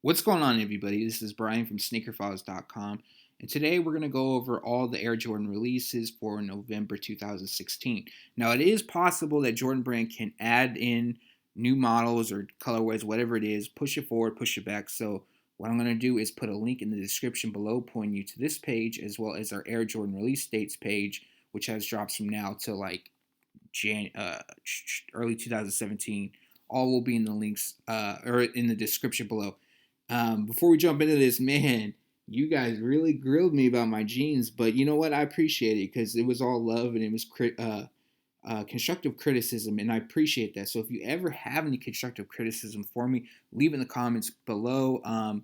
What's going on, everybody? This is Brian from sneakerfiles.com, and today we're going to go over all the Air Jordan releases for November 2016. Now, it is possible that Jordan Brand can add in new models or colorways, whatever it is, push it forward, push it back. So, what I'm going to do is put a link in the description below pointing you to this page as well as our Air Jordan release dates page, which has drops from now till like early 2017. All will be in the links or in the description below. Before we jump into this, man, you guys really grilled me about my jeans, but you know what? I appreciate it because it was all love and it was constructive criticism, and I appreciate that. So if you ever have any constructive criticism for me, leave in the comments below.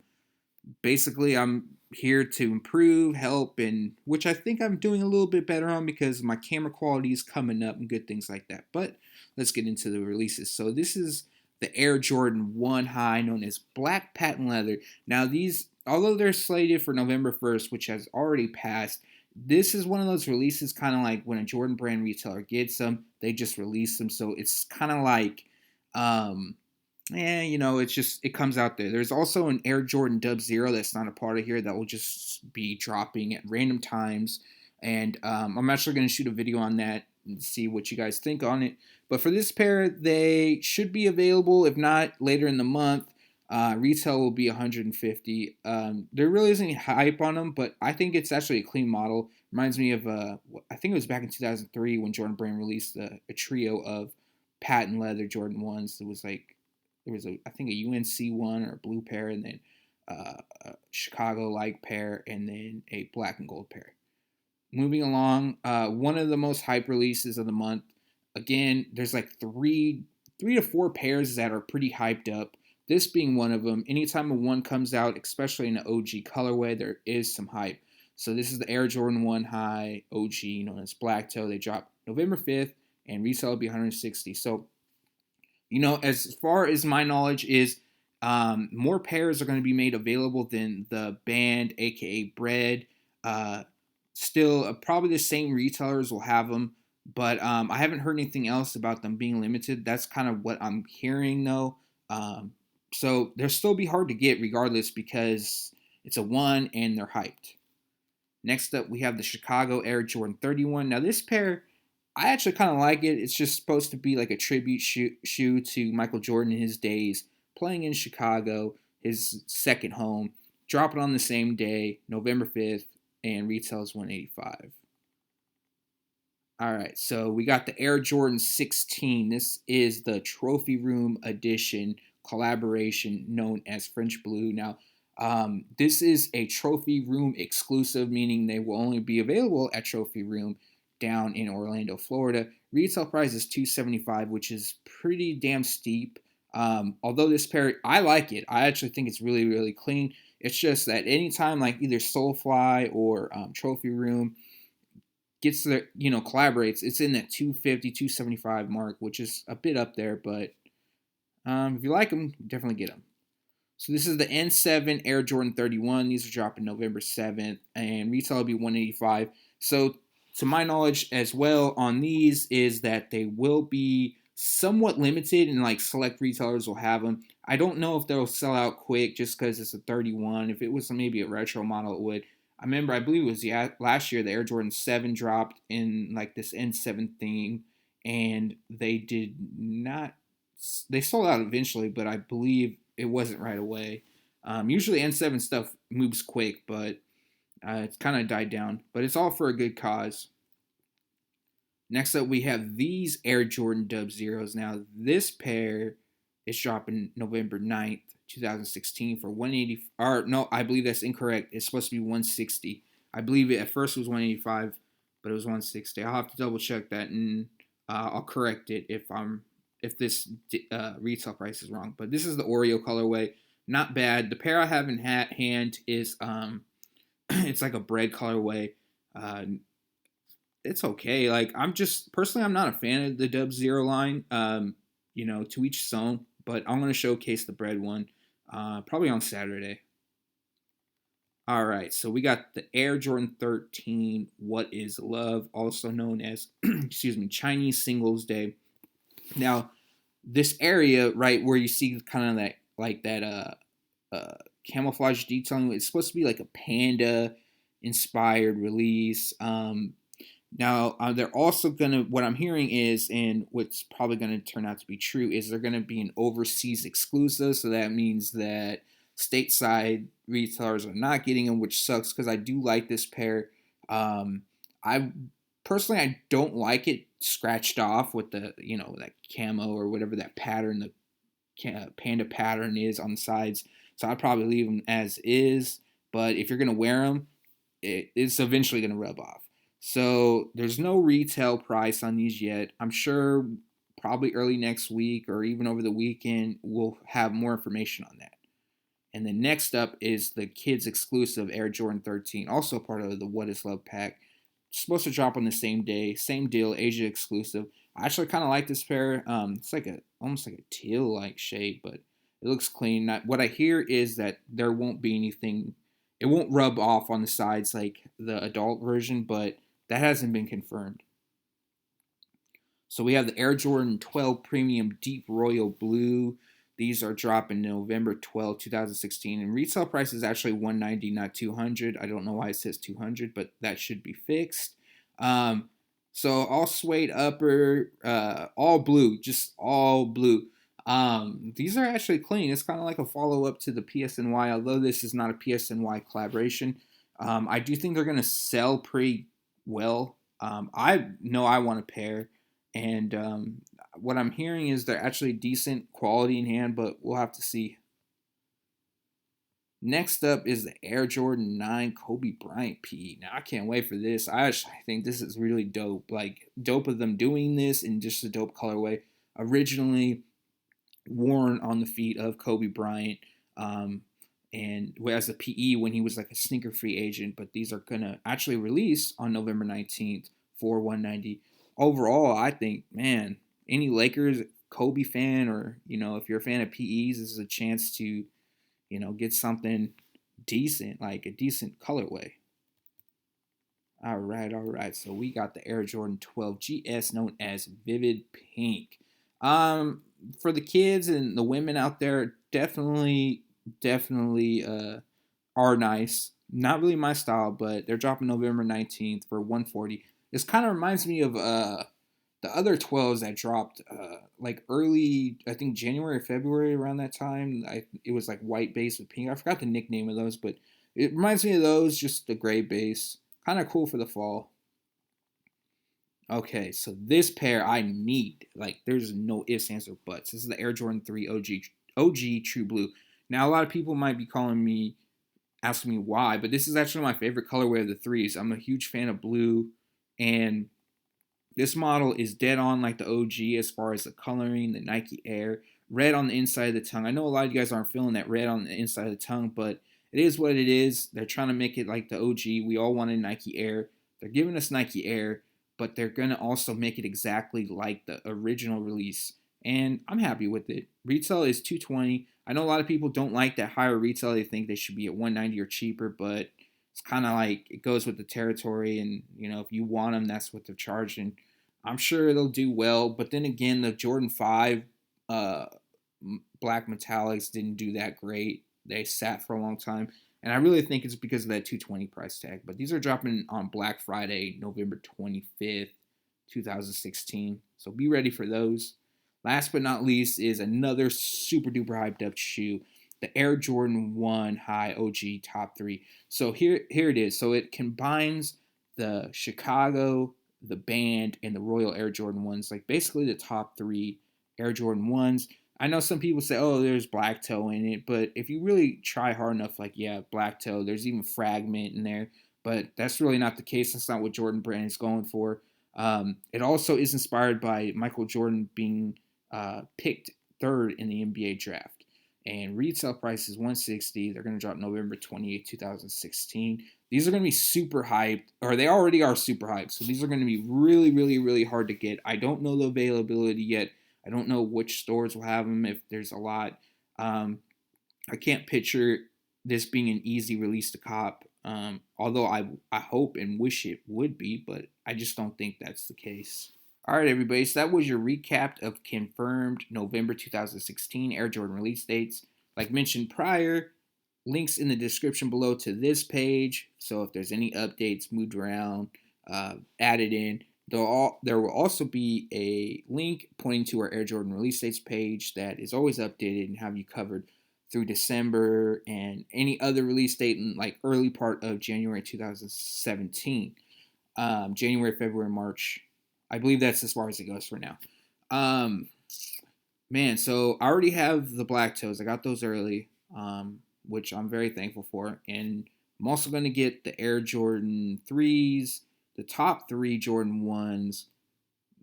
Basically, I'm here to improve, help, and which I think I'm doing a little bit better on because my camera quality is coming up and good things like that. But let's get into the releases. So this is the Air Jordan 1 High, known as black patent leather. Now these, although they're slated for November 1st, which has already passed, this is one of those releases kind of like when a Jordan brand retailer gets them, they just release them. So it's kind of like it's just it comes out there. There's also an Air Jordan Dub Zero that's not a part of here that will just be dropping at random times, and I'm actually going to shoot a video on that and see what you guys think on it. But for this pair, they should be available. If not, later in the month. Retail will be 150. There really isn't any hype on them, but I think it's actually a clean model. Reminds me of I think it was back in 2003 when Jordan Brand released a trio of patent leather Jordan ones. It was like there was I think a UNC one or a blue pair, and then a Chicago like pair, and then a black and gold pair. Moving along, one of the most hype releases of the month. Again, there's like three to four pairs that are pretty hyped up. This being one of them. Anytime a one comes out, especially in an OG colorway, there is some hype. So this is the Air Jordan 1 High OG, known as Black Toe. They drop November 5th, and resale will be 160. So as far as my knowledge is, more pairs are going to be made available than the band, aka Bread. Still, probably the same retailers will have them, but I haven't heard anything else about them being limited. That's kind of what I'm hearing, though. So they'll still be hard to get regardless because it's a one and they're hyped. Next up, we have the Chicago Air Jordan 31. Now, this pair, I actually kind of like it. It's just supposed to be like a tribute shoe to Michael Jordan in his days, playing in Chicago, his second home. Drop it on the same day, November 5th, and retails 185. All right, so we got the Air Jordan 16. This is the Trophy Room edition collaboration known as French Blue. Now, this is a Trophy Room exclusive, meaning they will only be available at Trophy Room down in Orlando, Florida. Retail price is $275, which is pretty damn steep. Although this pair, I like it. I actually think it's really, really clean. It's just that anytime like either Soulfly or Trophy Room gets the collaborates, it's in that 250 275 mark, which is a bit up there, but if you like them, definitely get them. So this is the N7 Air Jordan 31. These are dropping November 7th, and retail will be 185. So to my knowledge as well on these is that they will be somewhat limited, and like select retailers will have them. I don't know if they'll sell out quick just because it's a 31. If it was maybe a retro model, it would. I believe it was last year the Air Jordan 7 dropped in like this N7 theme, and they did not. They sold out eventually, but I believe it wasn't right away. Usually N7 stuff moves quick, but it's kind of died down. But it's all for a good cause. Next up, we have these Air Jordan Dub Zeros. Now, this pair is dropping November 9th, 2016 for 180. Or, no, I believe that's incorrect. It's supposed to be 160. I believe it at first was 185, but it was 160. I'll have to double check that, and I'll correct it if this retail price is wrong. But this is the Oreo colorway. Not bad. The pair I have in hand is it's like a bread colorway. It's okay. Like I'm just personally, I'm not a fan of the Dub Zero line. To each his own. But I'm gonna showcase the bread one, probably on Saturday. All right, so we got the Air Jordan 13. What is love? Also known as, excuse me, Chinese Singles Day. Now, this area right where you see kind of that like that uh, camouflage detailing. It's supposed to be like a panda inspired release. Now, they're also gonna. What I'm hearing is, and what's probably gonna turn out to be true, is they're gonna be an overseas exclusive. So that means that stateside retailers are not getting them, which sucks because I do like this pair. I personally I don't like it scratched off with the that camo or whatever that pattern, the panda pattern is on the sides. So I'd probably leave them as is. But if you're gonna wear them, it's eventually gonna rub off. So there's no retail price on these yet. I'm sure probably early next week or even over the weekend we'll have more information on that. And then next up is the kids exclusive Air Jordan 13, also part of the What Is Love pack. Supposed to drop on the same day, same deal, Asia exclusive. I actually kind of like this pair. It's like almost like a teal like shade, but it looks clean. What I hear is that there won't be anything. It won't rub off on the sides like the adult version, but that hasn't been confirmed. So we have the Air Jordan 12 Premium Deep Royal Blue. These are dropping November 12, 2016. And retail price is actually $190, not $200. I don't know why it says $200, but that should be fixed. So all suede upper, all blue, just all blue. These are actually clean. It's kind of like a follow-up to the PSNY, although this is not a PSNY collaboration. I do think they're going to sell pretty well. I know I want a pair. And what I'm hearing is they're actually decent quality in hand, but we'll have to see. Next up is the Air Jordan 9 Kobe Bryant PE. Now, I can't wait for this. I actually think this is really dope. Like, dope of them doing this in just a dope colorway. Originally worn on the feet of Kobe Bryant and as a PE when he was like a sneaker free agent. But these are going to actually release on November 19th for $190. Overall, I think, man, any Lakers Kobe fan or, if you're a fan of PEs, this is a chance to, get something decent, like a decent colorway. All right. So we got the Air Jordan 12 GS known as Vivid Pink. For the kids and the women out there, definitely are nice. Not really my style, but they're dropping November 19th for $140. This kind of reminds me of the other 12s that dropped like early, I think January or February around that time. It was like white base with pink. I forgot the nickname of those, but it reminds me of those, just the gray base. Kind of cool for the fall. Okay, so this pair I need. Like, there's no ifs, ands, or buts. This is the Air Jordan 3 OG True Blue. Now, a lot of people might be asking me why, but this is actually my favorite colorway of the threes. I'm a huge fan of blue, and this model is dead on like the OG as far as the coloring, the Nike Air. Red on the inside of the tongue. I know a lot of you guys aren't feeling that red on the inside of the tongue, but it is what it is. They're trying to make it like the OG. We all wanted Nike Air. They're giving us Nike Air, but they're going to also make it exactly like the original release. And I'm happy with it. Retail is $220. I know a lot of people don't like that higher retail. They think they should be at $190 or cheaper, but it's kind of like it goes with the territory. And, if you want them, that's what they're charging. I'm sure they'll do well. But then again, the Jordan 5 black metallics didn't do that great. They sat for a long time. And I really think it's because of that $220 price tag. But these are dropping on Black Friday, November 25th, 2016. So be ready for those. Last but not least is another super duper hyped up shoe, the Air Jordan 1 High OG Top 3. So here it is. So it combines the Chicago, the Band, and the Royal Air Jordan 1s, like basically the top 3 Air Jordan 1s. I know some people say, oh, there's black toe in it, but if you really try hard enough, like, yeah, black toe, there's even fragment in there, but that's really not the case. That's not what Jordan Brand is going for. It also is inspired by Michael Jordan being picked third in the NBA draft. And retail price is $160. They're going to drop November 28, 2016. These are going to be super hyped, or they already are super hyped. So these are going to be really, really, really hard to get. I don't know the availability yet. I don't know which stores will have them, if there's a lot. I can't picture this being an easy release to cop, although I hope and wish it would be, but I just don't think that's the case. All right, everybody, so that was your recap of confirmed November 2016 Air Jordan release dates. Like mentioned prior, links in the description below to this page. So if there's any updates moved around, added in, there will also be a link pointing to our Air Jordan release dates page that is always updated and have you covered through December and any other release date in like early part of January 2017. January, February, March. I believe that's as far as it goes for now. Um, Man, so I already have the black toes. I got those early, which I'm very thankful for. And I'm also going to get the Air Jordan 3s, the top three Jordan 1s,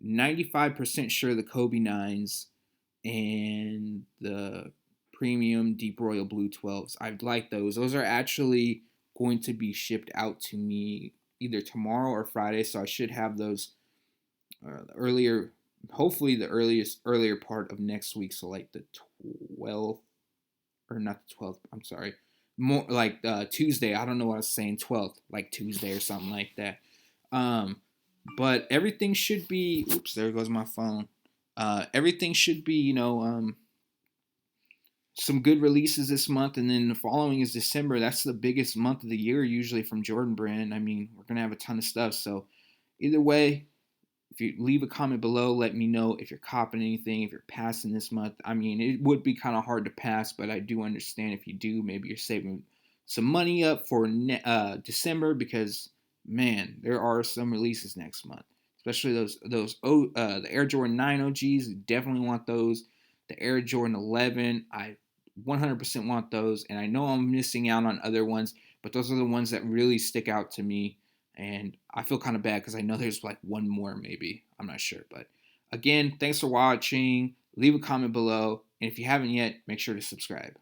95% sure the Kobe 9s, and the premium Deep Royal Blue 12s. I'd like those. Those are actually going to be shipped out to me either tomorrow or Friday, so I should have those earlier, hopefully the earlier part of next week, so like the 12th, or not the 12th, I'm sorry, more like Tuesday. I don't know what I was saying, 12th, like Tuesday or something like that. um but everything should be, oops, there goes my phone. Everything should be, some good releases this month, and then the following is December. That's the biggest month of the year usually from Jordan Brand. I mean, we're gonna have a ton of stuff. So either way, if you leave a comment below, let me know if you're copying anything, if you're passing this month. I mean, it would be kind of hard to pass, but I do understand if you do. Maybe you're saving some money up for December, because man, there are some releases next month, especially the Air Jordan 9 OGs. Definitely want those. The Air Jordan 11, I 100% want those, and I know I'm missing out on other ones, but those are the ones that really stick out to me. And I feel kind of bad because I know there's like one more, maybe. I'm not sure. But again, thanks for watching. Leave a comment below. And if you haven't yet, make sure to subscribe.